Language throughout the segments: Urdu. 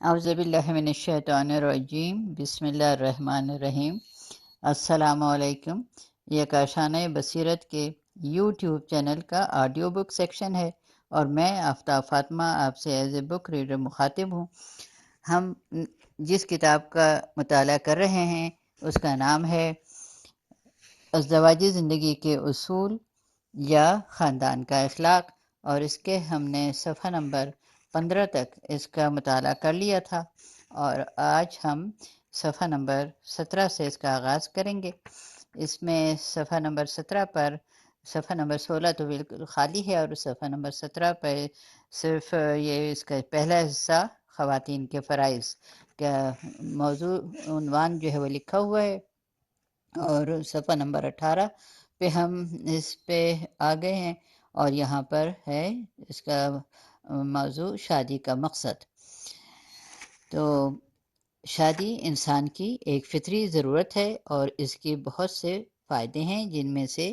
اعوذ باللہ من الشیطان الرجیم، بسم اللہ الرحمن الرحیم۔ السلام علیکم۔ یہ کاشانۂ بصیرت کے یوٹیوب چینل کا آڈیو بک سیکشن ہے اور میں آفتاب فاطمہ آپ سے ایز اے بک ریڈر مخاطب ہوں۔ ہم جس کتاب کا مطالعہ کر رہے ہیں اس کا نام ہے ازدواجی زندگی کے اصول یا خاندان کا اخلاق، اور اس کے ہم نے صفحہ نمبر 15 تک اس کا مطالعہ کر لیا تھا، اور آج ہم صفحہ نمبر 17 سے اس کا آغاز کریں گے۔ اس میں صفحہ نمبر 17 پر صفحہ نمبر 16 تو بالکل خالی ہے، اور صفحہ نمبر 17 پہ صرف یہ اس کا پہلا حصہ خواتین کے فرائض کا موضوع عنوان جو ہے وہ لکھا ہوا ہے، اور صفحہ نمبر 18 پہ ہم اس پہ آ گئے ہیں، اور یہاں پر ہے اس کا موضوع شادی کا مقصد۔ تو شادی انسان کی ایک فطری ضرورت ہے اور اس کے بہت سے فائدے ہیں، جن میں سے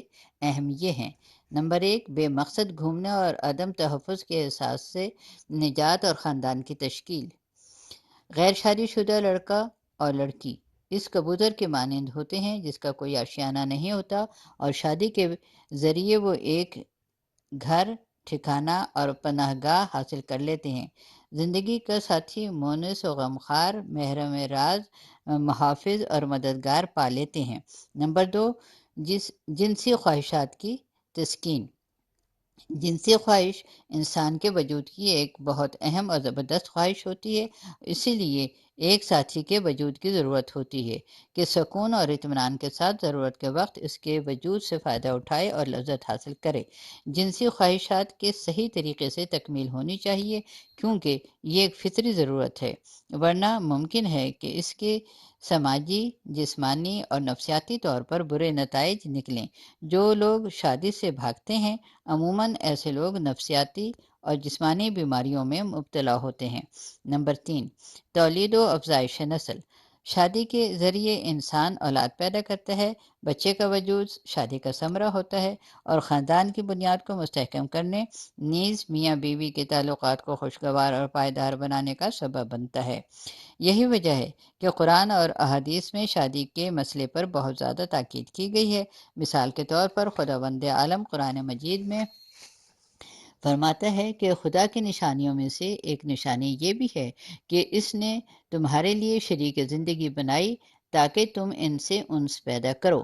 اہم یہ ہیں۔ نمبر 1، بے مقصد گھومنے اور عدم تحفظ کے احساس سے نجات اور خاندان کی تشکیل۔ غیر شادی شدہ لڑکا اور لڑکی اس کبوتر کے مانند ہوتے ہیں جس کا کوئی آشیانہ نہیں ہوتا، اور شادی کے ذریعے وہ ایک گھر، ٹھکانہ اور پناہ گاہ حاصل کر لیتے ہیں، زندگی کا ساتھی، مونس و غمخوار، محرم راز، محافظ اور مددگار پا لیتے ہیں۔ نمبر 2، جنسی خواہشات کی تسکین۔ جنسی خواہش انسان کے وجود کی ایک بہت اہم اور زبردست خواہش ہوتی ہے، اسی لیے ایک ساتھی کے وجود کی ضرورت ہوتی ہے کہ سکون اور اطمینان کے ساتھ ضرورت کے وقت اس کے وجود سے فائدہ اٹھائے اور لذت حاصل کرے۔ جنسی خواہشات کے صحیح طریقے سے تکمیل ہونی چاہیے، کیونکہ یہ ایک فطری ضرورت ہے، ورنہ ممکن ہے کہ اس کے سماجی، جسمانی اور نفسیاتی طور پر برے نتائج نکلیں۔ جو لوگ شادی سے بھاگتے ہیں عموماً ایسے لوگ نفسیاتی اور جسمانی بیماریوں میں مبتلا ہوتے ہیں۔ نمبر 3، تولید و افزائش نسل۔ شادی کے ذریعے انسان اولاد پیدا کرتا ہے، بچے کا وجود شادی کا ثمرہ ہوتا ہے اور خاندان کی بنیاد کو مستحکم کرنے، نیز میاں بیوی کے تعلقات کو خوشگوار اور پائیدار بنانے کا سبب بنتا ہے۔ یہی وجہ ہے کہ قرآن اور احادیث میں شادی کے مسئلے پر بہت زیادہ تاکید کی گئی ہے۔ مثال کے طور پر خداوند عالم قرآن مجید میں فرماتا ہے کہ خدا کی نشانیوں میں سے ایک نشانی یہ بھی ہے کہ اس نے تمہارے لیے شریک زندگی بنائی تاکہ تم ان سے انس پیدا کرو۔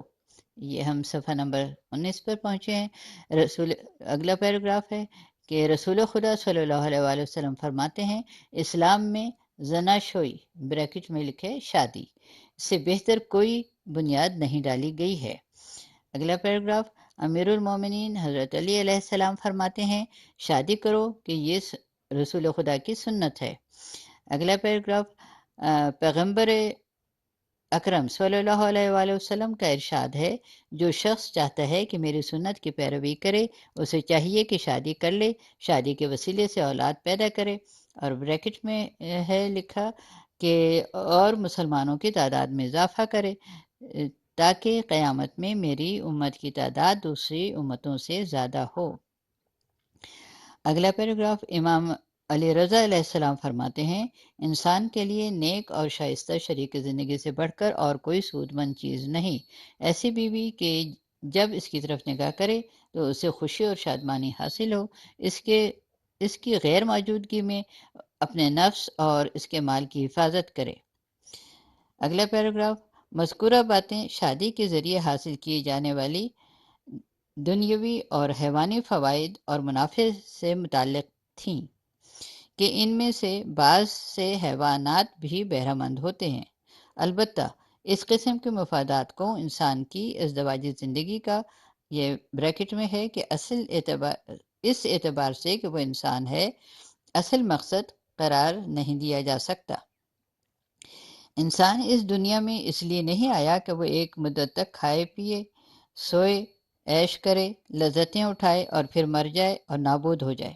یہ ہم صفحہ نمبر 19 پر پہنچے ہیں۔ اگلا پیراگراف ہے کہ رسول خدا صلی اللہ علیہ وآلہ وسلم فرماتے ہیں، اسلام میں زناشوئی بریکٹ میں لکھے شادی سے بہتر کوئی بنیاد نہیں ڈالی گئی ہے۔ اگلا پیراگراف، امیر المومنین حضرت علی علیہ السلام فرماتے ہیں، شادی کرو کہ یہ رسول خدا کی سنت ہے۔ اگلا پیراگراف، پیغمبر اکرم صلی اللہ علیہ وآلہ وسلم کا ارشاد ہے، جو شخص چاہتا ہے کہ میری سنت کی پیروی کرے اسے چاہیے کہ شادی کر لے، شادی کے وسیلے سے اولاد پیدا کرے، اور بریکٹ میں ہے لکھا کہ اور مسلمانوں کی تعداد میں اضافہ کرے تاکہ قیامت میں میری امت کی تعداد دوسری امتوں سے زیادہ ہو۔ اگلا پیراگراف، امام علی رضا علیہ السلام فرماتے ہیں، انسان کے لیے نیک اور شائستہ شریک زندگی سے بڑھ کر اور کوئی سود مند چیز نہیں۔ ایسی بیوی کہ جب اس کی طرف نگاہ کرے تو اسے خوشی اور شادمانی حاصل ہو، اس کی غیر موجودگی میں اپنے نفس اور اس کے مال کی حفاظت کرے۔ اگلا پیراگراف، مذکورہ باتیں شادی کے ذریعے حاصل کی جانے والی دنیاوی اور حیوانی فوائد اور منافع سے متعلق تھیں کہ ان میں سے بعض سے حیوانات بھی بہرہ مند ہوتے ہیں، البتہ اس قسم کے مفادات کو انسان کی ازدواجی زندگی کا، یہ بریکٹ میں ہے کہ اس اعتبار سے کہ وہ انسان ہے، اصل مقصد قرار نہیں دیا جا سکتا۔ انسان اس دنیا میں اس لیے نہیں آیا کہ وہ ایک مدت تک کھائے پیے، سوئے، عیش کرے، لذتیں اٹھائے اور پھر مر جائے اور نابود ہو جائے۔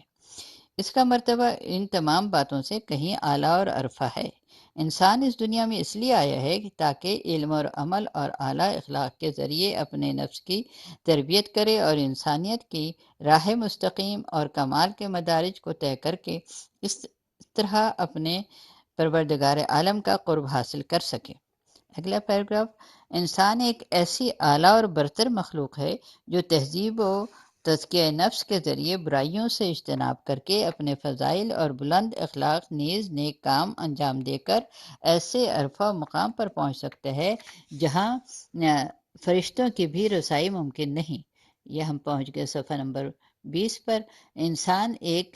اس کا مرتبہ ان تمام باتوں سے کہیں اعلیٰ اور ارفع ہے۔ انسان اس دنیا میں اس لیے آیا ہے تاکہ علم اور عمل اور اعلیٰ اخلاق کے ذریعے اپنے نفس کی تربیت کرے اور انسانیت کی راہ مستقیم اور کمال کے مدارج کو طے کر کے اس طرح اپنے پروردگار عالم کا قرب حاصل کر سکے۔ اگلا پیراگراف، انسان ایک ایسی اعلیٰ اور برتر مخلوق ہے جو تہذیب و تزکیہ نفس کے ذریعے برائیوں سے اجتناب کر کے اپنے فضائل اور بلند اخلاق نیز نیک کام انجام دے کر ایسے عرفہ مقام پر پہنچ سکتا ہے جہاں فرشتوں کی بھی رسائی ممکن نہیں۔ یہ ہم پہنچ گئے صفحہ نمبر 20 پر۔ انسان ایک،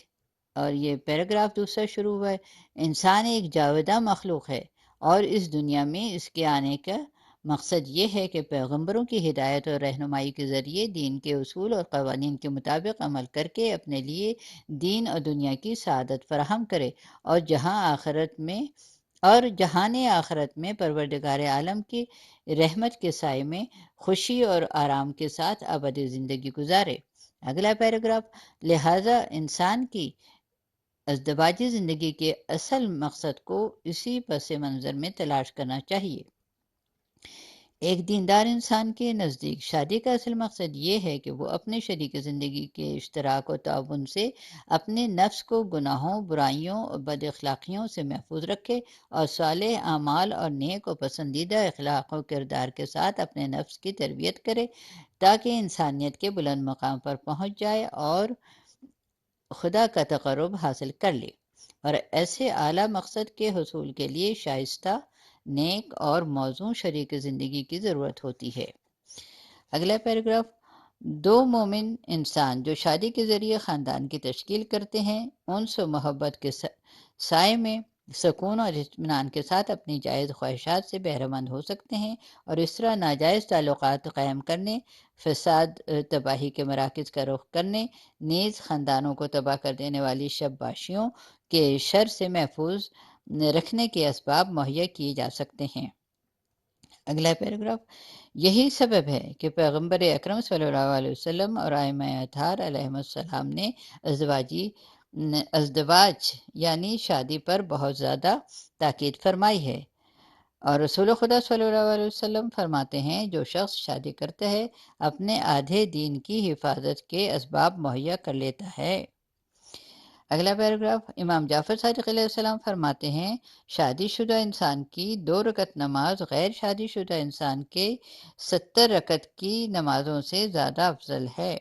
اور یہ پیراگراف دوسرا شروع ہوا ہے، انسان ایک جاوداں مخلوق ہے اور اس دنیا میں اس کے آنے کا مقصد یہ ہے کہ پیغمبروں کی ہدایت اور رہنمائی کے ذریعے دین کے اصول اور قوانین کے مطابق عمل کر کے اپنے لیے دین اور دنیا کی سعادت فراہم کرے، اور جہان آخرت میں پروردگار عالم کی رحمت کے سائے میں خوشی اور آرام کے ساتھ ابدی زندگی گزارے۔ اگلا پیراگراف، لہٰذا انسان کی ازدواجی زندگی کے اصل مقصد کو اسی پس منظر میں تلاش کرنا چاہیے۔ ایک دیندار انسان کے نزدیک شادی کا اصل مقصد یہ ہے کہ وہ اپنے شریک زندگی کے اشتراک و تعاون سے اپنے نفس کو گناہوں، برائیوں اور بد اخلاقیوں سے محفوظ رکھے اور صالح اعمال اور نیک و پسندیدہ اخلاق و کردار کے ساتھ اپنے نفس کی تربیت کرے تاکہ انسانیت کے بلند مقام پر پہنچ جائے اور خدا کا تقرب حاصل کر لے، اور ایسے اعلیٰ مقصد کے حصول کے لیے شائستہ، نیک اور موزوں شریک زندگی کی ضرورت ہوتی ہے۔ اگلا پیراگراف، دو مومن انسان جو شادی کے ذریعے خاندان کی تشکیل کرتے ہیں انس و محبت کے سائے میں سکون اور اطمینان کے ساتھ اپنی جائز خواہشات سے بہرہ مند ہو سکتے ہیں، اور اس طرح ناجائز تعلقات قائم کرنے، فساد تباہی کے مراکز کا رخ کرنے، نیز خاندانوں کو تباہ کر دینے والی شب باشیوں کے شر سے محفوظ رکھنے کے اسباب مہیا کیے جا سکتے ہیں۔ اگلا پیراگراف، یہی سبب ہے کہ پیغمبر اکرم صلی اللہ علیہ وسلم اور ائمہ اطہار علیہم السلام نے ازدواج یعنی شادی پر بہت زیادہ تاکید فرمائی ہے، اور رسول خدا صلی اللہ علیہ وسلم فرماتے ہیں جو شخص شادی کرتا ہے اپنے آدھے دین کی حفاظت کے اسباب مہیا کر لیتا ہے۔ اگلا پیراگراف، امام جعفر صادق علیہ السلام فرماتے ہیں شادی شدہ انسان کی 2 رکعت نماز غیر شادی شدہ انسان کے 70 رکعت کی نمازوں سے زیادہ افضل ہے۔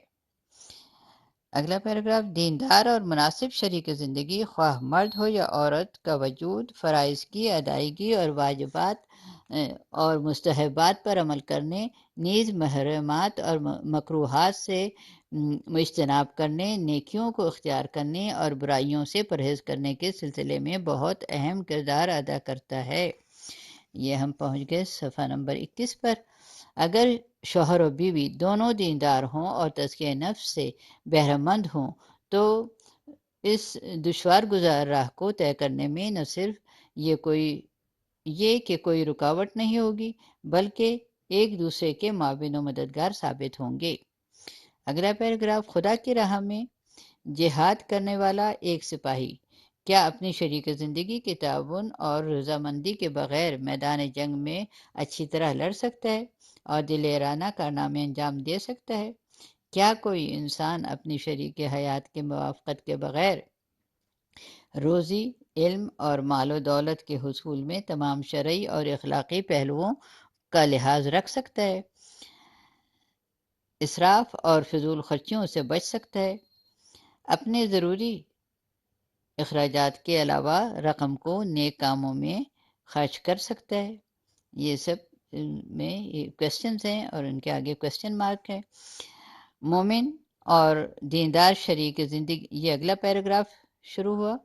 اگلا پیراگراف، دیندار اور مناسب شریک زندگی خواہ مرد ہو یا عورت کا وجود فرائض کی ادائیگی اور واجبات اور مستحبات پر عمل کرنے، نیز محرمات اور مکروہات سے اجتناب کرنے، نیکیوں کو اختیار کرنے اور برائیوں سے پرہیز کرنے کے سلسلے میں بہت اہم کردار ادا کرتا ہے۔ یہ ہم پہنچ گئے صفحہ نمبر 21 پر۔ اگر شوہر و بیوی دونوں دیندار ہوں اور تزکیہ نفس سے بہرہ مند ہوں تو اس دشوار گزار راہ کو طے کرنے میں نہ صرف یہ کہ کوئی رکاوٹ نہیں ہوگی بلکہ ایک دوسرے کے معاون و مددگار ثابت ہوں گے۔ اگلا پیراگراف، خدا کی راہ میں جہاد کرنے والا ایک سپاہی کیا اپنی شریک زندگی کے تعاون اور رضامندی کے بغیر میدان جنگ میں اچھی طرح لڑ سکتا ہے اور دلیرانہ کارنامے انجام دے سکتا ہے؟ کیا کوئی انسان اپنی شریک حیات کے موافقت کے بغیر روزی، علم اور مال و دولت کے حصول میں تمام شرعی اور اخلاقی پہلوؤں کا لحاظ رکھ سکتا ہے، اسراف اور فضول خرچیوں سے بچ سکتا ہے، اپنے ضروری اخراجات کے علاوہ رقم کو نیک کاموں میں خرچ کر سکتا ہے؟ یہ سب میں یہ کوشچنز ہیں اور ان کے آگے کوشچن مارک ہے۔ مومن اور دیندار شریک زندگی، یہ اگلا پیراگراف شروع ہوا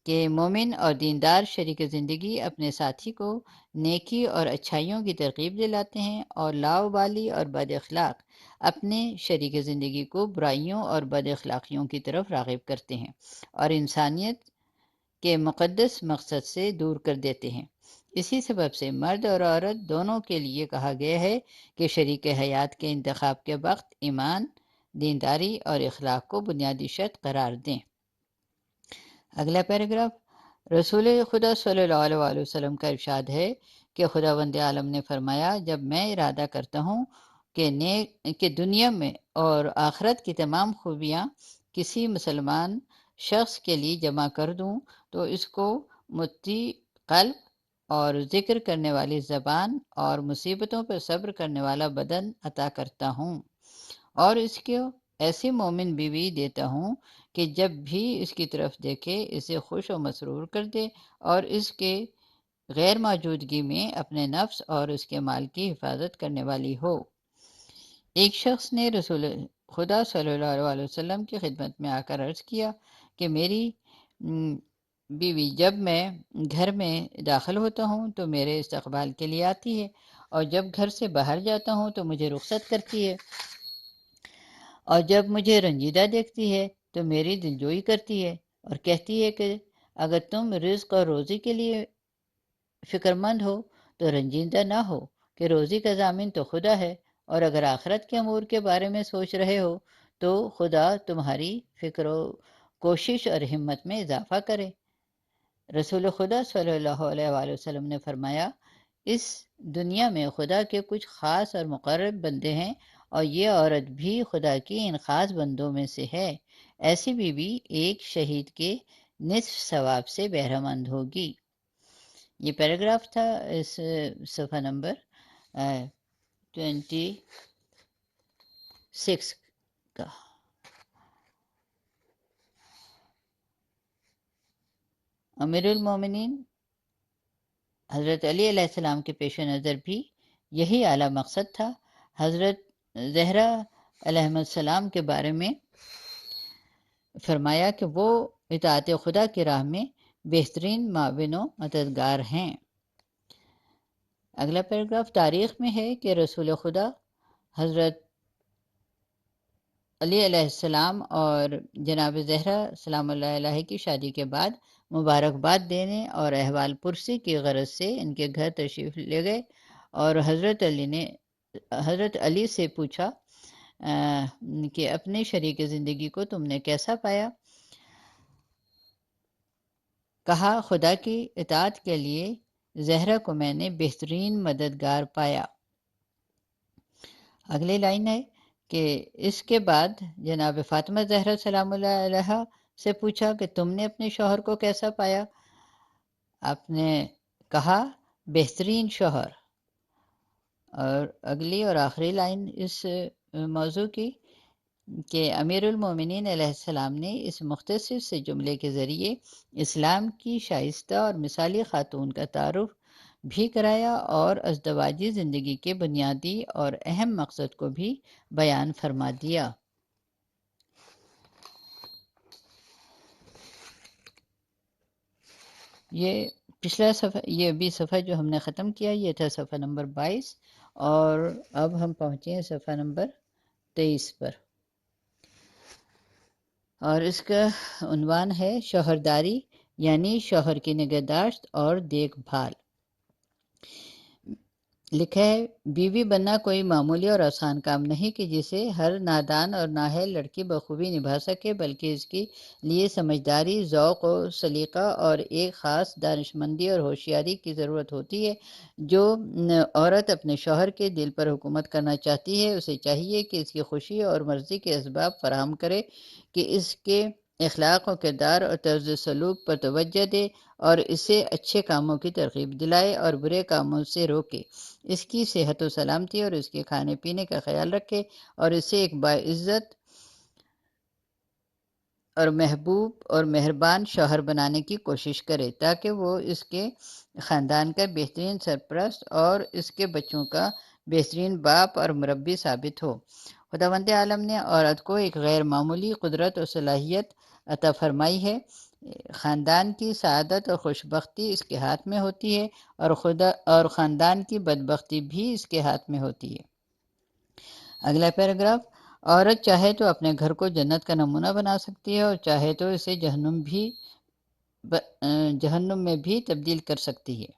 کہ مومن اور دیندار شریک زندگی اپنے ساتھی کو نیکی اور اچھائیوں کی ترغیب دلاتے ہیں اور لاؤبالی اور بد اخلاق اپنے شریک زندگی کو برائیوں اور بد اخلاقیوں کی طرف راغب کرتے ہیں اور انسانیت کے مقدس مقصد سے دور کر دیتے ہیں۔ اسی سبب سے مرد اور عورت دونوں کے لیے کہا گیا ہے کہ شریک حیات کے انتخاب کے وقت ایمان، دینداری اور اخلاق کو بنیادی شرط قرار دیں۔ اگلا پیراگراف، رسول خدا صلی اللہ علیہ وسلم کا ارشاد ہے کہ خداوند عالم نے فرمایا جب میں ارادہ کرتا ہوں کہ دنیا میں اور آخرت کی تمام خوبیاں کسی مسلمان شخص کے لیے جمع کر دوں تو اس کو متی قلب اور ذکر کرنے والی زبان اور مصیبتوں پر صبر کرنے والا بدن عطا کرتا ہوں، اور اس کو ایسی مومن بیوی دیتا ہوں کہ جب بھی اس کی طرف دیکھے اسے خوش و مسرور کر دے اور اس کے غیر موجودگی میں اپنے نفس اور اس کے مال کی حفاظت کرنے والی ہو۔ ایک شخص نے رسول خدا صلی اللہ علیہ وسلم کی خدمت میں آ کر عرض کیا کہ میری بیوی جب میں گھر میں داخل ہوتا ہوں تو میرے استقبال کے لیے آتی ہے، اور جب گھر سے باہر جاتا ہوں تو مجھے رخصت کرتی ہے، اور جب مجھے رنجیدہ دیکھتی ہے تو میری دلجوئی کرتی ہے اور کہتی ہے کہ اگر تم رزق اور روزی کے لیے فکر مند ہو تو رنجیدہ نہ ہو کہ روزی کا ضامن تو خدا ہے، اور اگر آخرت کے امور کے بارے میں سوچ رہے ہو تو خدا تمہاری فکر و کوشش اور ہمت میں اضافہ کرے۔ رسول خدا صلی اللہ علیہ وآلہ وسلم نے فرمایا، اس دنیا میں خدا کے کچھ خاص اور مقرب بندے ہیں، اور یہ عورت بھی خدا کی ان خاص بندوں میں سے ہے۔ ایسی بیوی ایک شہید کے نصف ثواب سے بہرہ مند ہوگی۔ یہ پیراگراف تھا اس صفحہ نمبر 26 کا۔ امیر المومنین حضرت علی علیہ السلام کے پیش نظر بھی یہی اعلیٰ مقصد تھا۔ حضرت زہرا علیہ السلام کے بارے میں فرمایا کہ وہ اطاعت خدا کی راہ میں بہترین معاون و مددگار ہیں۔ اگلا پیراگراف تاریخ میں ہے کہ رسول خدا حضرت علی علیہ السلام اور جناب زہرا سلام اللہ علیہ کی شادی کے بعد مبارکباد دینے اور احوال پرسی کی غرض سے ان کے گھر تشریف لے گئے، اور حضرت علی سے پوچھا کہ اپنے شریک زندگی کو تم نے کیسا پایا؟ کہا، خدا کی اطاعت کے لیے زہرا کو میں نے بہترین مددگار پایا۔ اگلی لائن ہے کہ اس کے بعد جناب فاطمہ زہرا سلام اللہ علیہ سے پوچھا کہ تم نے اپنے شوہر کو کیسا پایا؟ آپ نے کہا، بہترین شوہر۔ اور اگلی اور آخری لائن اس موضوع کی کہ امیر المومنین علیہ السلام نے اس مختصر سے جملے کے ذریعے اسلام کی شائستہ اور مثالی خاتون کا تعارف بھی کرایا اور ازدواجی زندگی کے بنیادی اور اہم مقصد کو بھی بیان فرما دیا۔ یہ پچھلا صفحہ، یہ بھی صفحہ جو ہم نے ختم کیا یہ تھا صفحہ نمبر 22، اور اب ہم پہنچے ہیں صفحہ نمبر 23 پر، اور اس کا عنوان ہے شوہرداری یعنی شوہر کی نگہداشت اور دیکھ بھال۔ لکھا ہے، بیوی بننا کوئی معمولی اور آسان کام نہیں کہ جسے ہر نادان اور نااہل لڑکی بخوبی نبھا سکے، بلکہ اس کے لیے سمجھداری، ذوق و سلیقہ اور ایک خاص دانشمندی اور ہوشیاری کی ضرورت ہوتی ہے۔ جو عورت اپنے شوہر کے دل پر حکومت کرنا چاہتی ہے اسے چاہیے کہ اس کی خوشی اور مرضی کے اسباب فراہم کرے، کہ اس کے اخلاق و کردار اور طرز سلوک پر توجہ دے اور اسے اچھے کاموں کی ترغیب دلائے اور برے کاموں سے روکے، اس کی صحت و سلامتی اور اس کے کھانے پینے کا خیال رکھے، اور اسے ایک باعزت اور محبوب اور مہربان شوہر بنانے کی کوشش کرے، تاکہ وہ اس کے خاندان کا بہترین سرپرست اور اس کے بچوں کا بہترین باپ اور مربی ثابت ہو۔ خداوند عالم نے عورت کو ایک غیر معمولی قدرت اور صلاحیت عطا فرمائی ہے۔ خاندان کی سعادت اور خوشبختی اس کے ہاتھ میں ہوتی ہے، اور خاندان کی بدبختی بھی اس کے ہاتھ میں ہوتی ہے۔ اگلا پیراگراف، عورت چاہے تو اپنے گھر کو جنت کا نمونہ بنا سکتی ہے، اور چاہے تو اسے جہنم میں بھی تبدیل کر سکتی ہے۔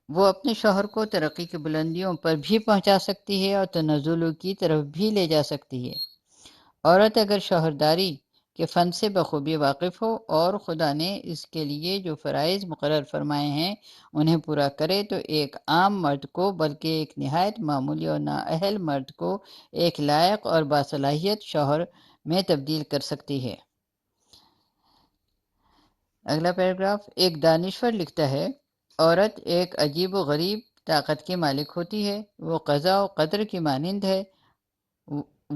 وہ اپنے شوہر کو ترقی کی بلندیوں پر بھی پہنچا سکتی ہے اور تنزل کی طرف بھی لے جا سکتی ہے۔ عورت اگر شوہرداری کے فن سے بخوبی واقف ہو اور خدا نے اس کے لیے جو فرائض مقرر فرمائے ہیں انہیں پورا کرے تو ایک عام مرد کو، بلکہ ایک نہایت معمولی اور نااہل مرد کو ایک لائق اور باصلاحیت شوہر میں تبدیل کر سکتی ہے۔ اگلا پیراگراف، ایک دانشور لکھتا ہے، عورت ایک عجیب و غریب طاقت کی مالک ہوتی ہے، وہ قضا و قدر کی مانند ہے،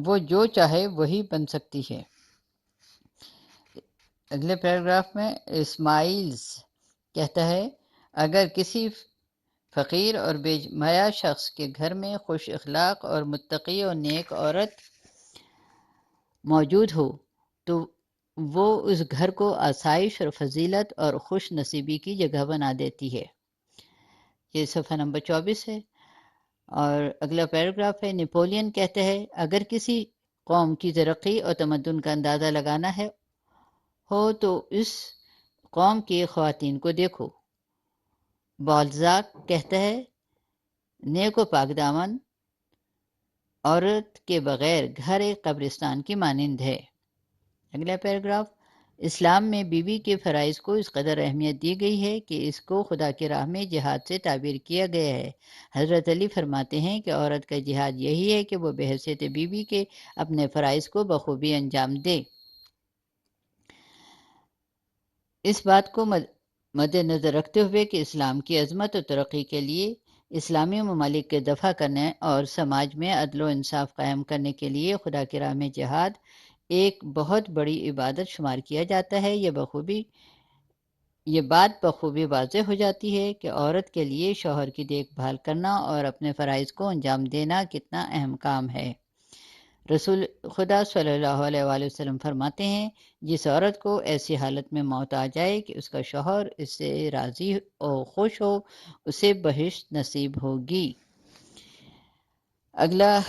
وہ جو چاہے وہی بن سکتی ہے۔ اگلے پیراگراف میں اسماعیلز کہتا ہے، اگر کسی فقیر اور بے حیا شخص کے گھر میں خوش اخلاق اور متقی اور نیک عورت موجود ہو تو وہ اس گھر کو آسائش اور فضیلت اور خوش نصیبی کی جگہ بنا دیتی ہے۔ یہ صفحہ نمبر 24 ہے۔ اور اگلا پیراگراف ہے، نیپولین کہتے ہیں، اگر کسی قوم کی ترقی اور تمدن کا اندازہ لگانا ہو تو اس قوم کی خواتین کو دیکھو۔ بالزاک کہتا ہے، نیک و پاک دامن عورت کے بغیر گھر ایک قبرستان کی مانند ہے۔ اگلا پیراگراف، اسلام میں بیوی کے فرائض کو اس قدر اہمیت دی گئی ہے کہ اس کو خدا کی راہ میں جہاد سے تعبیر کیا گیا ہے۔ حضرت علی فرماتے ہیں کہ عورت کا جہاد یہی ہے کہ وہ بحیثیت بیوی کے اپنے فرائض کو بخوبی انجام دے۔ اس بات کو مد نظر رکھتے ہوئے کہ اسلام کی عظمت و ترقی کے لیے اسلامی ممالک کے دفاع کرنے اور سماج میں عدل و انصاف قائم کرنے کے لیے خدا کی راہ میں جہاد ایک بہت بڑی عبادت شمار کیا جاتا ہے، یہ بات بخوبی واضح ہو جاتی ہے کہ عورت کے لیے شوہر کی دیکھ بھال کرنا اور اپنے فرائض کو انجام دینا کتنا اہم کام ہے۔ رسول خدا صلی اللہ علیہ وآلہ وسلم فرماتے ہیں، جس عورت کو ایسی حالت میں موت آ جائے کہ اس کا شوہر اس سے راضی اور خوش ہو، اسے بہشت نصیب ہوگی۔ اگلا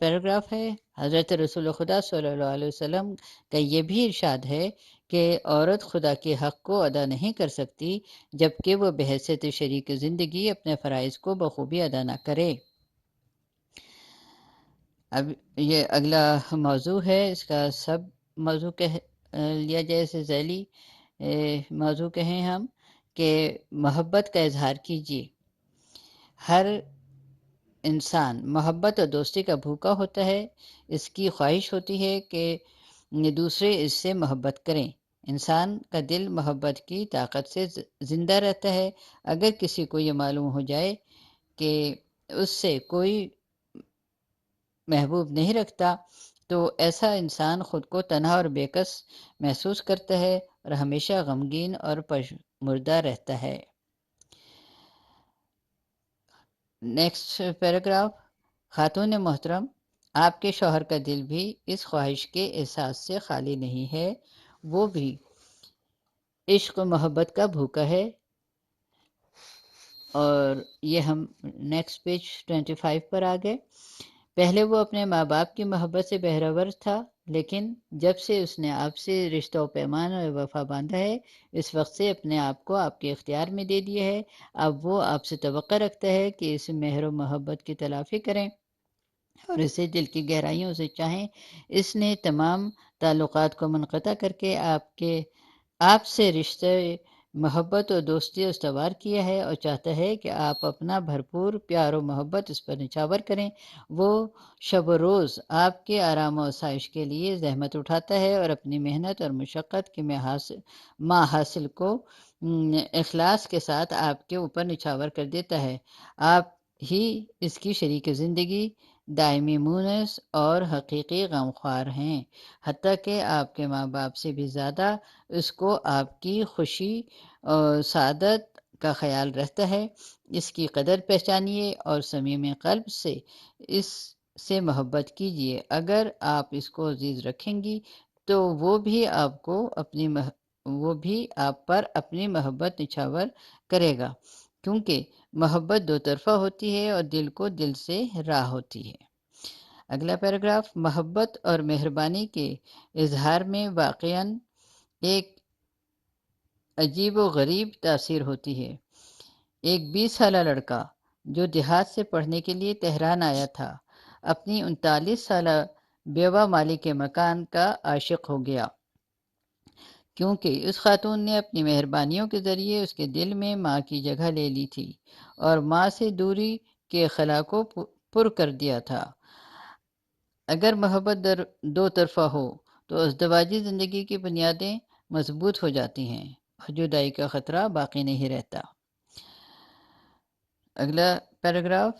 پیراگراف ہے، حضرت رسول خدا صلی اللہ علیہ وسلم کا یہ بھی ارشاد ہے کہ عورت خدا کے حق کو ادا نہیں کر سکتی جبکہ وہ بحیثیت شریک زندگی اپنے فرائض کو بخوبی ادا نہ کرے۔ اب یہ اگلا موضوع ہے، اس کا سب موضوع لیا جائے، اسے ذیلی موضوع کہیں ہم، کہ محبت کا اظہار کیجیے۔ ہر انسان محبت اور دوستی کا بھوکا ہوتا ہے، اس کی خواہش ہوتی ہے کہ دوسرے اس سے محبت کریں۔ انسان کا دل محبت کی طاقت سے زندہ رہتا ہے۔ اگر کسی کو یہ معلوم ہو جائے کہ اس سے کوئی محبوب نہیں رکھتا تو ایسا انسان خود کو تنہا اور بے کس محسوس کرتا ہے اور ہمیشہ غمگین اور پشمردہ رہتا ہے۔ نیکسٹ پیراگراف، خاتون محترم، آپ کے شوہر کا دل بھی اس خواہش کے احساس سے خالی نہیں ہے، وہ بھی عشق و محبت کا بھوکا ہے۔ اور یہ ہم نیکسٹ پیج 25 پر آ گئے۔ پہلے وہ اپنے ماں باپ کی محبت سے بہرور تھا، لیکن جب سے اس نے آپ سے رشتہ و پیمان اور وفا باندھا ہے، اس وقت سے اپنے آپ کو آپ کے اختیار میں دے دیا ہے۔ اب وہ آپ سے توقع رکھتا ہے کہ اس مہر و محبت کی تلافی کریں اور اسے دل کی گہرائیوں سے چاہیں۔ اس نے تمام تعلقات کو منقطع کر کے آپ سے رشتہ محبت اور دوستی استوار کیا ہے اور چاہتا ہے کہ آپ اپنا بھرپور پیار و محبت اس پر نچھاور کریں۔ وہ شب و روز آپ کے آرام و آسائش کے لیے زحمت اٹھاتا ہے اور اپنی محنت اور مشقت کے محاصل کو اخلاص کے ساتھ آپ کے اوپر نچھاور کر دیتا ہے۔ آپ ہی اس کی شریک زندگی، دائمی مونس اور حقیقی غمخوار ہیں، حتیٰ کہ آپ کے ماں باپ سے بھی زیادہ اس کو آپ کی خوشی اور سعادت کا خیال رہتا ہے۔ اس کی قدر پہچانیے اور صمیم قلب سے اس سے محبت کیجیے۔ اگر آپ اس کو عزیز رکھیں گی تو وہ بھی آپ پر اپنی محبت نچھاور کرے گا، کیونکہ محبت دو طرفہ ہوتی ہے اور دل کو دل سے راہ ہوتی ہے۔ اگلا پیراگراف، محبت اور مہربانی کے اظہار میں واقعاً ایک عجیب و غریب تاثیر ہوتی ہے۔ ایک 20 سالہ لڑکا جو دیہات سے پڑھنے کے لیے تہران آیا تھا، اپنی 39 سالہ بیوہ مالک مکان کا عاشق ہو گیا، کیونکہ اس خاتون نے اپنی مہربانیوں کے ذریعے اس کے دل میں ماں کی جگہ لے لی تھی اور ماں سے دوری کے خلا کو پر کر دیا تھا۔ اگر محبت دو طرفہ ہو تو ازدواجی زندگی کی بنیادیں مضبوط ہو جاتی ہیں جدائی کا خطرہ باقی نہیں رہتا۔ اگلا پیراگراف،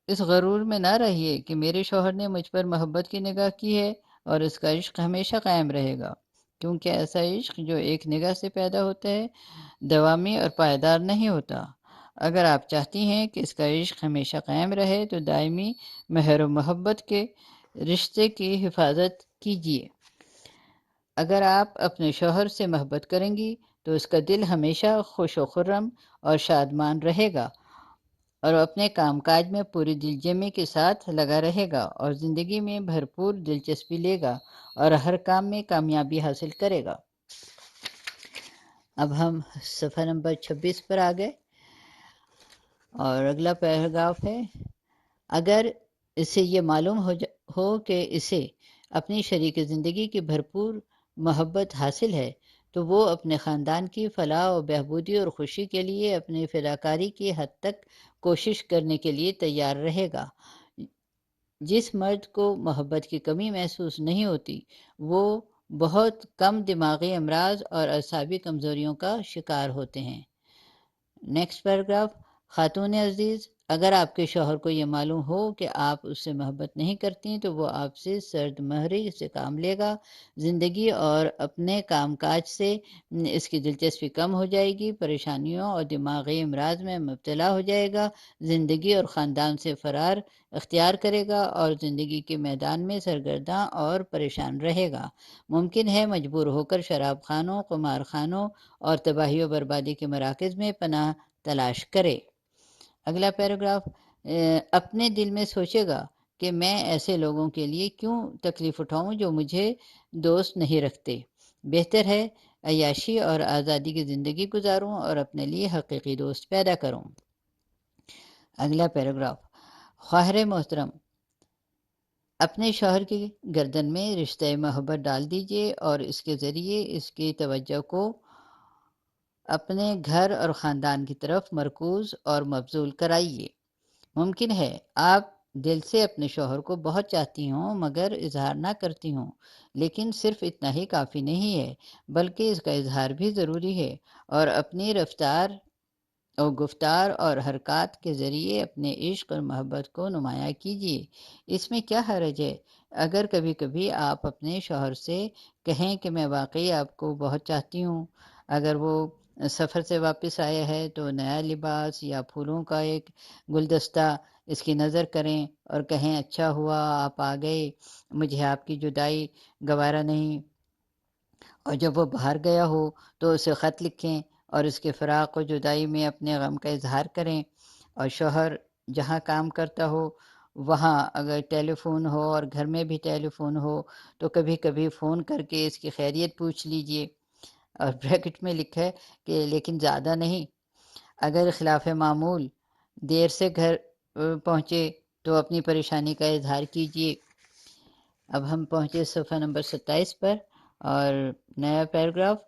اس غرور میں نہ رہیے کہ میرے شوہر نے مجھ پر محبت کی نگاہ کی ہے اور اس کا عشق ہمیشہ قائم رہے گا، کیونکہ ایسا عشق جو ایک نگاہ سے پیدا ہوتا ہے دوامی اور پائیدار نہیں ہوتا۔ اگر آپ چاہتی ہیں کہ اس کا عشق ہمیشہ قائم رہے تو دائمی مہر و محبت کے رشتے کی حفاظت کیجیے۔ اگر آپ اپنے شوہر سے محبت کریں گی تو اس کا دل ہمیشہ خوش و خرم اور شادمان رہے گا اور اپنے کام کاج میں پوری دل جمی کے ساتھ لگا رہے گا اور زندگی میں بھرپور دلچسپی لے گا اور ہر کام میں کامیابی حاصل کرے گا۔ اب ہم صفحہ نمبر 26 پر آ گئے اور اگلا پیراگراف ہے، اگر اسے یہ معلوم ہو کہ اسے اپنی شریک زندگی کی بھرپور محبت حاصل ہے تو وہ اپنے خاندان کی فلاح و بہبودی اور خوشی کے لیے اپنی فداکاری کی حد تک کوشش کرنے کے لیے تیار رہے گا۔ جس مرد کو محبت کی کمی محسوس نہیں ہوتی وہ بہت کم دماغی امراض اور اعصابی کمزوریوں کا شکار ہوتے ہیں۔ نیکسٹ پیراگراف، خاتون عزیز، اگر آپ کے شوہر کو یہ معلوم ہو کہ آپ اس سے محبت نہیں کرتی تو وہ آپ سے سرد مہری سے کام لے گا، زندگی اور اپنے کام کاج سے اس کی دلچسپی کم ہو جائے گی، پریشانیوں اور دماغی امراض میں مبتلا ہو جائے گا، زندگی اور خاندان سے فرار اختیار کرے گا اور زندگی کے میدان میں سرگرداں اور پریشان رہے گا، ممکن ہے مجبور ہو کر شراب خانوں، قمار خانوں اور تباہی و بربادی کے مراکز میں پناہ تلاش کرے۔ اگلا پیراگراف، اپنے دل میں سوچے گا کہ میں ایسے لوگوں کے لیے کیوں تکلیف اٹھاؤں جو مجھے دوست نہیں رکھتے، بہتر ہے عیاشی اور آزادی کی زندگی گزاروں اور اپنے لیے حقیقی دوست پیدا کروں۔ اگلا پیراگراف، خواہر محترم، اپنے شوہر کی گردن میں رشتہ محبت ڈال دیجیے اور اس کے ذریعے اس کی توجہ کو اپنے گھر اور خاندان کی طرف مرکوز اور مبذول کرائیے۔ ممکن ہے آپ دل سے اپنے شوہر کو بہت چاہتی ہوں مگر اظہار نہ کرتی ہوں، لیکن صرف اتنا ہی کافی نہیں ہے بلکہ اس کا اظہار بھی ضروری ہے، اور اپنی رفتار اور گفتار اور حرکات کے ذریعے اپنے عشق اور محبت کو نمایاں کیجیے۔ اس میں کیا حرج ہے اگر کبھی کبھی آپ اپنے شوہر سے کہیں کہ میں واقعی آپ کو بہت چاہتی ہوں۔ اگر وہ سفر سے واپس آیا ہے تو نیا لباس یا پھولوں کا ایک گلدستہ اس کی نظر کریں اور کہیں اچھا ہوا آپ آ گئے، مجھے آپ کی جدائی گوارا نہیں، اور جب وہ باہر گیا ہو تو اسے خط لکھیں اور اس کے فراق و جدائی میں اپنے غم کا اظہار کریں، اور شوہر جہاں کام کرتا ہو وہاں اگر ٹیلی فون ہو اور گھر میں بھی ٹیلی فون ہو تو کبھی کبھی فون کر کے اس کی خیریت پوچھ لیجئے، اور بریکٹ میں لکھا ہے کہ لیکن زیادہ نہیں، اگر خلاف معمول دیر سے گھر پہنچے تو اپنی پریشانی کا اظہار کیجیے۔ اب ہم پہنچے صفحہ نمبر 27 پر اور نیا پیراگراف،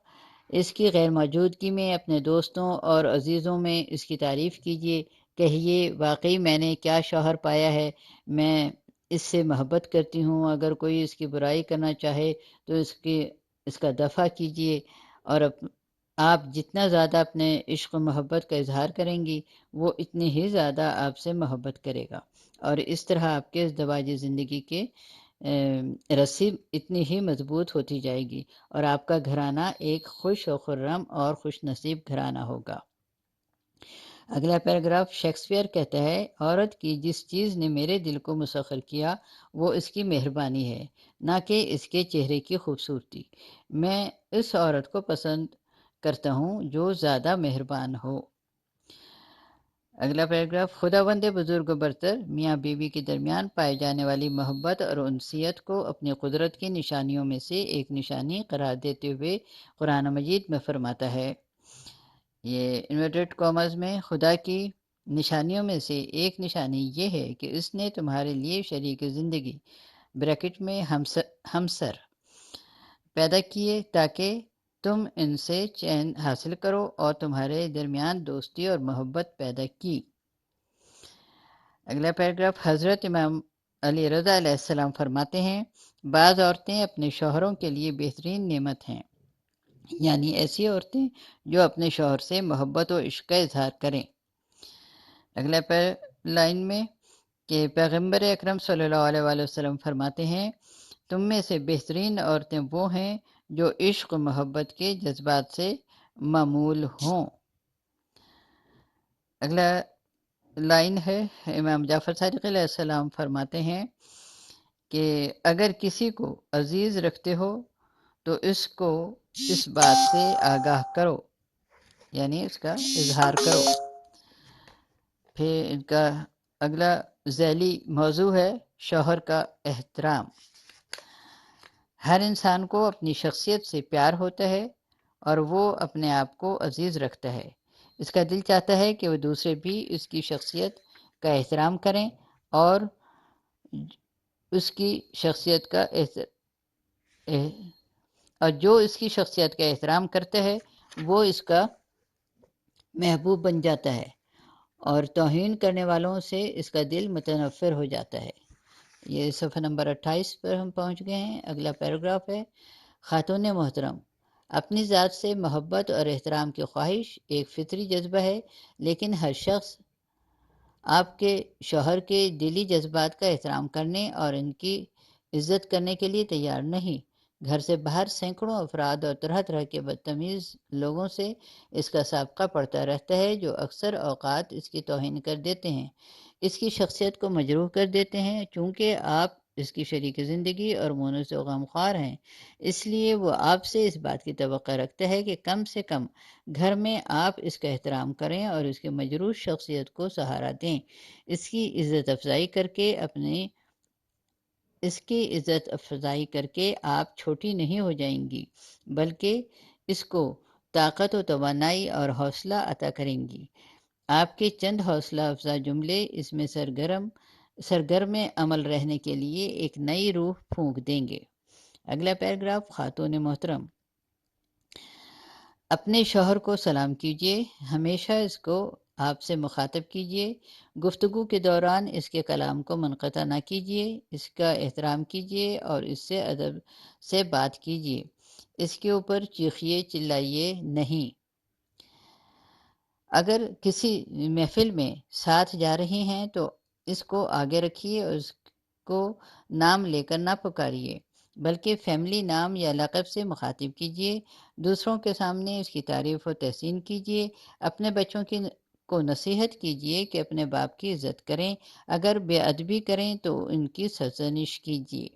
اس کی غیر موجودگی میں اپنے دوستوں اور عزیزوں میں اس کی تعریف کیجیے، کہیے واقعی میں نے کیا شوہر پایا ہے، میں اس سے محبت کرتی ہوں، اگر کوئی اس کی برائی کرنا چاہے تو اس کا دفع کیجیے، اور آپ جتنا زیادہ اپنے عشق و محبت کا اظہار کریں گی وہ اتنی ہی زیادہ آپ سے محبت کرے گا، اور اس طرح آپ کے ازدواجی زندگی کے رسی اتنی ہی مضبوط ہوتی جائے گی اور آپ کا گھرانہ ایک خوش و خرم اور خوش نصیب گھرانہ ہوگا۔ اگلا پیراگراف، شیکسپیئر کہتا ہے، عورت کی جس چیز نے میرے دل کو مسخر کیا وہ اس کی مہربانی ہے، نہ کہ اس کے چہرے کی خوبصورتی، میں اس عورت کو پسند کرتا ہوں جو زیادہ مہربان ہو۔ اگلا پیراگراف، خداوند بزرگ و برتر میاں بیوی کے درمیان پائے جانے والی محبت اور انسیت کو اپنی قدرت کی نشانیوں میں سے ایک نشانی قرار دیتے ہوئے قرآن مجید میں فرماتا ہے، یہ انورٹڈ کامز میں، خدا کی نشانیوں میں سے ایک نشانی یہ ہے کہ اس نے تمہارے لیے شریک زندگی بریکٹ میں ہمسر پیدا کیے تاکہ تم ان سے چین حاصل کرو اور تمہارے درمیان دوستی اور محبت پیدا کی۔ اگلا پیراگراف، حضرت امام علی رضا علیہ السلام فرماتے ہیں، بعض عورتیں اپنے شوہروں کے لیے بہترین نعمت ہیں، یعنی ایسی عورتیں جو اپنے شوہر سے محبت و عشق کا اظہار کریں۔ اگلا لائن میں کہ پیغمبر اکرم صلی اللہ علیہ وآلہ وسلم فرماتے ہیں، تم میں سے بہترین عورتیں وہ ہیں جو عشق و محبت کے جذبات سے معمول ہوں۔ اگلا لائن ہے، امام جعفر صادق علیہ السلام فرماتے ہیں کہ اگر کسی کو عزیز رکھتے ہو تو اس کو اس بات سے آگاہ کرو، یعنی اس کا اظہار کرو۔ پھر ان کا اگلا ذیلی موضوع ہے شوہر کا احترام۔ ہر انسان کو اپنی شخصیت سے پیار ہوتا ہے اور وہ اپنے آپ کو عزیز رکھتا ہے۔ اس کا دل چاہتا ہے کہ وہ دوسرے بھی اس کی شخصیت کا احترام کریں اور اس کی شخصیت کا اور جو اس کی شخصیت کا احترام کرتا ہے وہ اس کا محبوب بن جاتا ہے اور توہین کرنے والوں سے اس کا دل متنفر ہو جاتا ہے۔ یہ صفحہ نمبر 28 پر ہم پہنچ گئے ہیں۔ اگلا پیراگراف ہے، خاتون محترم، اپنی ذات سے محبت اور احترام کی خواہش ایک فطری جذبہ ہے، لیکن ہر شخص آپ کے شوہر کے دلی جذبات کا احترام کرنے اور ان کی عزت کرنے کے لیے تیار نہیں۔ گھر سے باہر سینکڑوں افراد اور طرح طرح کے بدتمیز لوگوں سے اس کا سابقہ پڑتا رہتا ہے جو اکثر اوقات اس کی توہین کر دیتے ہیں، اس کی شخصیت کو مجروح کر دیتے ہیں۔ چونکہ آپ اس کی شریک زندگی اور مونس و غمخوار ہیں، اس لیے وہ آپ سے اس بات کی توقع رکھتا ہے کہ کم سے کم گھر میں آپ اس کا احترام کریں اور اس کی مجروح شخصیت کو سہارا دیں۔ اس کی عزت افزائی کر کے آپ چھوٹی نہیں ہو جائیں گی، بلکہ اس کو طاقت و توانائی اور حوصلہ عطا کریں گی۔ آپ کے چند حوصلہ افزا جملے اس میں سرگرم عمل رہنے کے لیے ایک نئی روح پھونک دیں گے۔ اگلا پیراگراف، خاتون محترم، اپنے شوہر کو سلام کیجیے، ہمیشہ اس کو آپ سے مخاطب کیجیے، گفتگو کے دوران اس کے کلام کو منقطع نہ کیجیے، اس کا احترام کیجیے اور اس سے ادب سے بات کیجیے، اس کے اوپر چیخیے چلائیے نہیں۔ اگر کسی محفل میں ساتھ جا رہی ہیں تو اس کو آگے رکھیے اور اس کو نام لے کر نہ پکاریے، بلکہ فیملی نام یا لقب سے مخاطب کیجیے۔ دوسروں کے سامنے اس کی تعریف و تحسین کیجیے۔ اپنے بچوں کو نصیحت کیجیے کہ اپنے باپ کی عزت کریں، اگر بے ادبی کریں تو ان کی سرزنش کیجیے۔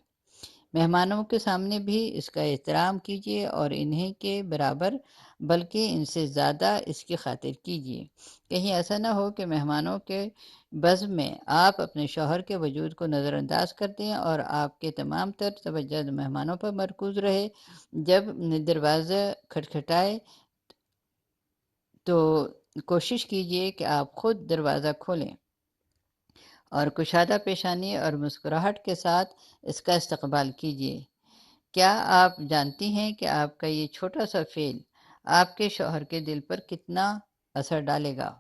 مہمانوں کے سامنے بھی اس کا احترام کیجیے اور انہیں کے برابر بلکہ ان سے زیادہ اس کی خاطر کیجیے۔ کہیں ایسا نہ ہو کہ مہمانوں کے بزم میں آپ اپنے شوہر کے وجود کو نظر انداز کر دیں اور آپ کے تمام تر توجہ مہمانوں پر مرکوز رہے۔ جب دروازہ کھٹکھٹائے تو کوشش کیجیے کہ آپ خود دروازہ کھولیں اور کشادہ پیشانی اور مسکراہٹ کے ساتھ اس کا استقبال کیجیے۔ کیا آپ جانتی ہیں کہ آپ کا یہ چھوٹا سا فعل آپ کے شوہر کے دل پر کتنا اثر ڈالے گا؟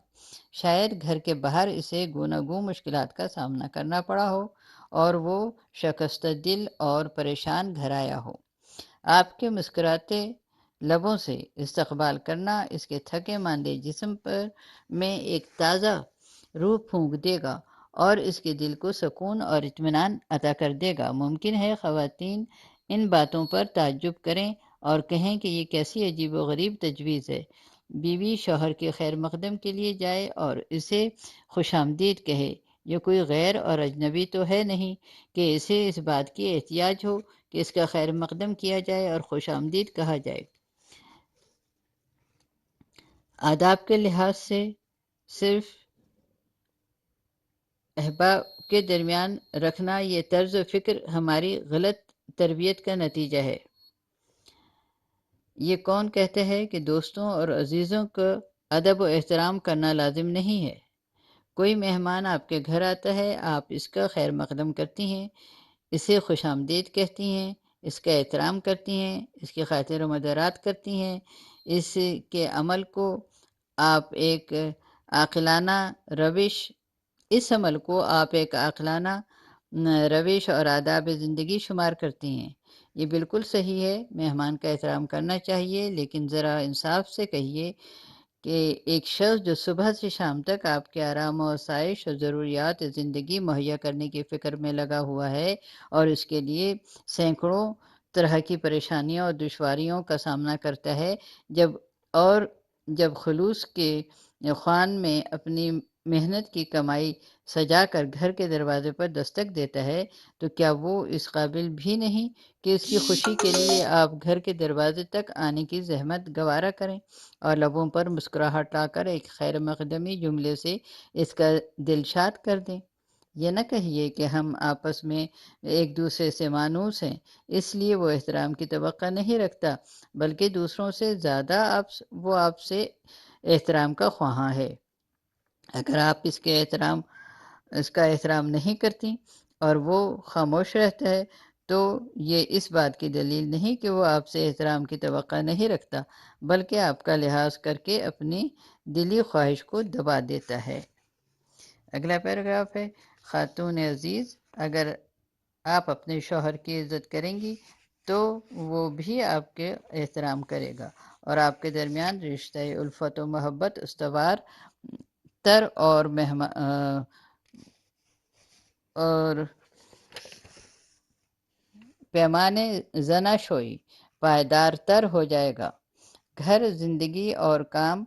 شاید گھر کے باہر اسے گوناگوں مشکلات کا سامنا کرنا پڑا ہو اور وہ شکستہ دل اور پریشان گھر آیا ہو۔ آپ کے مسکراتے لبوں سے استقبال کرنا اس کے تھکے ماندے جسم میں ایک تازہ روح پھونک دے گا اور اس کے دل کو سکون اور اطمینان عطا کر دے گا۔ ممکن ہے خواتین ان باتوں پر تعجب کریں اور کہیں کہ یہ کیسی عجیب و غریب تجویز ہے۔ بیوی شوہر کے خیر مقدم کے لیے جائے اور اسے خوش آمدید کہے، یہ کوئی غیر اور اجنبی تو ہے نہیں کہ اسے اس بات کی احتیاج ہو کہ اس کا خیر مقدم کیا جائے اور خوش آمدید کہا جائے۔ آداب کے لحاظ سے صرف احباب کے درمیان رکھنا یہ طرز فکر ہماری غلط تربیت کا نتیجہ ہے۔ یہ کون کہتا ہے کہ دوستوں اور عزیزوں کا ادب و احترام کرنا لازم نہیں ہے؟ کوئی مہمان آپ کے گھر آتا ہے، آپ اس کا خیر مقدم کرتی ہیں، اسے خوش آمدید کہتی ہیں، اس کا احترام کرتی ہیں، اس کی خاطر و مدارات کرتی ہیں، اس کے عمل کو آپ ایک عاقلانہ روش اس عمل کو آپ ایک عاقلانہ روش اور آداب زندگی شمار کرتی ہیں۔ یہ بالکل صحیح ہے، مہمان کا احترام کرنا چاہیے، لیکن ذرا انصاف سے کہیے کہ ایک شخص جو صبح سے شام تک آپ کے آرام و آسائش اور ضروریات زندگی مہیا کرنے کی فکر میں لگا ہوا ہے اور اس کے لیے سینکڑوں طرح کی پریشانیوں اور دشواریوں کا سامنا کرتا ہے، اور جب خلوص کے خوان میں اپنی محنت کی کمائی سجا کر گھر کے دروازے پر دستک دیتا ہے، تو کیا وہ اس قابل بھی نہیں کہ اس کی خوشی کے لیے آپ گھر کے دروازے تک آنے کی زحمت گوارا کریں اور لبوں پر مسکراہٹ لا کر ایک خیر مقدمی جملے سے اس کا دل شاد کر دیں؟ یہ نہ کہیے کہ ہم آپس میں ایک دوسرے سے مانوس ہیں، اس لیے وہ احترام کی توقع نہیں رکھتا، بلکہ دوسروں سے زیادہ وہ آپ سے احترام کا خواہاں ہے۔ اگر آپ اس کا احترام نہیں کرتی اور وہ خاموش رہتا ہے، تو یہ اس بات کی دلیل نہیں کہ وہ آپ سے احترام کی توقع نہیں رکھتا، بلکہ آپ کا لحاظ کر کے اپنی دلی خواہش کو دبا دیتا ہے۔ اگلا پیراگراف ہے، خاتون عزیز، اگر آپ اپنے شوہر کی عزت کریں گی تو وہ بھی آپ کے احترام کرے گا اور آپ کے درمیان رشتہ الفت و محبت استوار تر اور پیمانے زناشوئی پائیدار تر ہو جائے گا۔ گھر، زندگی اور کام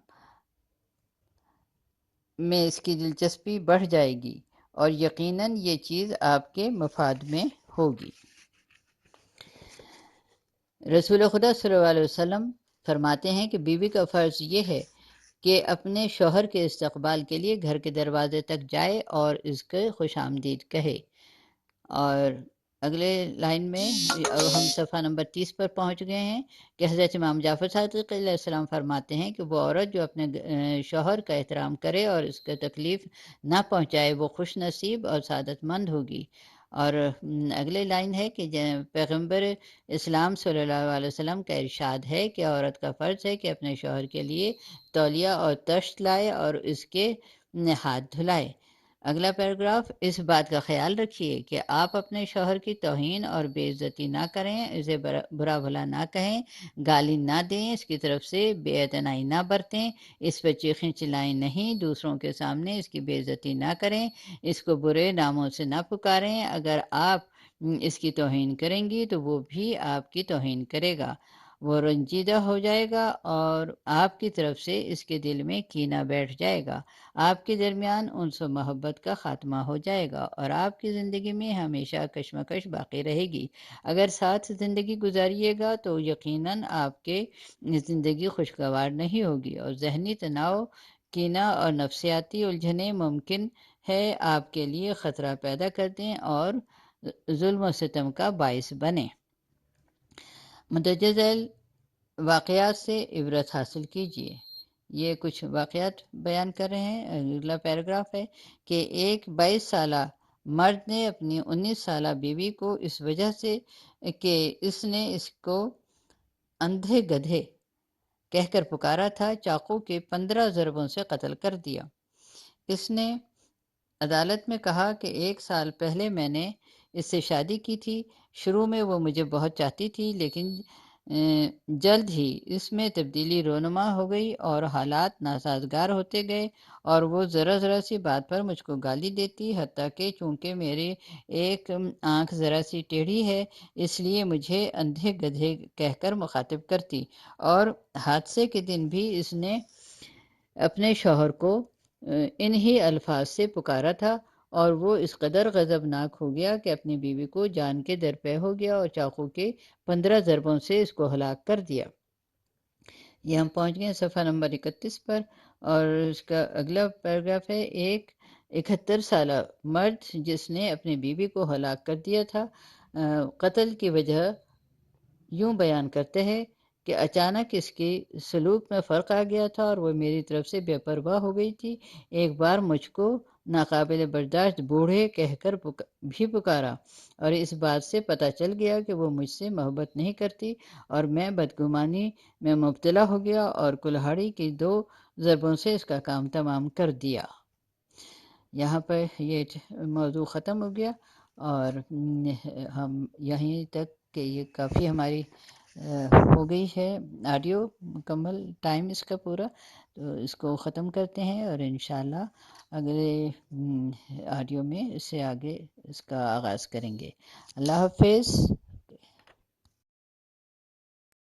میں اس کی دلچسپی بڑھ جائے گی اور یقیناً یہ چیز آپ کے مفاد میں ہوگی۔ رسول خدا صلی اللہ علیہ وسلم فرماتے ہیں کہ بیوی کا فرض یہ ہے کہ اپنے شوہر کے استقبال کے لیے گھر کے دروازے تک جائے اور اس کے خوش آمدید کہے۔ اور اگلے لائن میں اب ہم صفحہ نمبر 30 پر پہنچ گئے ہیں کہ حضرت امام جعفر صادق علیہ السلام فرماتے ہیں کہ وہ عورت جو اپنے شوہر کا احترام کرے اور اس کو تکلیف نہ پہنچائے وہ خوش نصیب اور سعادت مند ہوگی۔ اور اگلے لائن ہے کہ پیغمبر اسلام صلی اللہ علیہ وسلم کا ارشاد ہے کہ عورت کا فرض ہے کہ اپنے شوہر کے لیے تولیہ اور تشت لائے اور اس کے ہاتھ دھلائے۔ اگلا پیراگراف، اس بات کا خیال رکھیے کہ آپ اپنے شوہر کی توہین اور بے عزتی نہ کریں، اسے برا بھلا نہ کہیں، گالی نہ دیں، اس کی طرف سے بے اعتنائی نہ برتیں، اس پہ چیخیں چلائیں نہیں، دوسروں کے سامنے اس کی بے عزتی نہ کریں، اس کو برے ناموں سے نہ پکاریں۔ اگر آپ اس کی توہین کریں گی تو وہ بھی آپ کی توہین کرے گا، وہ رنجیدہ ہو جائے گا اور آپ کی طرف سے اس کے دل میں کینہ بیٹھ جائے گا، آپ کے درمیان انس و محبت کا خاتمہ ہو جائے گا اور آپ کی زندگی میں ہمیشہ کشمکش باقی رہے گی۔ اگر ساتھ زندگی گزاریے گا تو یقیناً آپ کے زندگی خوشگوار نہیں ہوگی اور ذہنی تناؤ، کینہ اور نفسیاتی الجھنیں ممکن ہے آپ کے لیے خطرہ پیدا کر دیں اور ظلم و ستم کا باعث بنیں۔ مندرجہ ذیل واقعات سے عبرت حاصل کیجیے۔ یہ کچھ واقعات بیان کر رہے ہیں۔ اگلا پیراگراف ہے کہ ایک 22 سالہ مرد نے اپنی 19 سالہ بیوی کو اس وجہ سے کہ اس نے اس کو اندھے گدھے کہہ کر پکارا تھا، چاقو کے 15 ضربوں سے قتل کر دیا۔ اس نے عدالت میں کہا کہ 1 سال پہلے میں نے اس سے شادی کی تھی، شروع میں وہ مجھے بہت چاہتی تھی، لیکن جلد ہی اس میں تبدیلی رونما ہو گئی اور حالات ناسازگار ہوتے گئے اور وہ ذرا ذرا سی بات پر مجھ کو گالی دیتی، حتیٰ کہ چونکہ میری ایک آنکھ ذرا سی ٹیڑھی ہے اس لیے مجھے اندھے گدھے کہہ کر مخاطب کرتی، اور حادثے کے دن بھی اس نے اپنے شوہر کو انہی الفاظ سے پکارا تھا اور وہ اس قدر غضبناک ہو گیا کہ اپنی بیوی کو جان کے درپے ہو گیا اور چاقو کے 15 ضربوں سے اس کو ہلاک کر دیا۔ یہ ہم پہنچ گئے صفحہ نمبر 31 پر اور اس کا اگلا پیراگراف ہے، ایک 71 سالہ مرد جس نے اپنی بیوی کو ہلاک کر دیا تھا، قتل کی وجہ یوں بیان کرتے ہیں کہ اچانک اس کی سلوک میں فرق آ گیا تھا اور وہ میری طرف سے بے پرواہ ہو گئی تھی۔ ایک بار مجھ کو ناقابل برداشت بوڑھے کہہ کر بھی پکارا اور اس بات سے پتہ چل گیا کہ وہ مجھ سے محبت نہیں کرتی اور میں بدگمانی میں مبتلا ہو گیا اور کلہاڑی کی 2 ضربوں سے اس کا کام تمام کر دیا۔ یہاں پر یہ موضوع ختم ہو گیا اور ہم یہیں تک کہ یہ کافی ہماری ہو گئی ہے آڈیو مکمل ٹائم اس کا پورا، تو اس کو ختم کرتے ہیں اور انشاءاللہ اگلے آڈیو میں اس سے آگے اس کا آغاز کریں گے۔ اللہ حافظ۔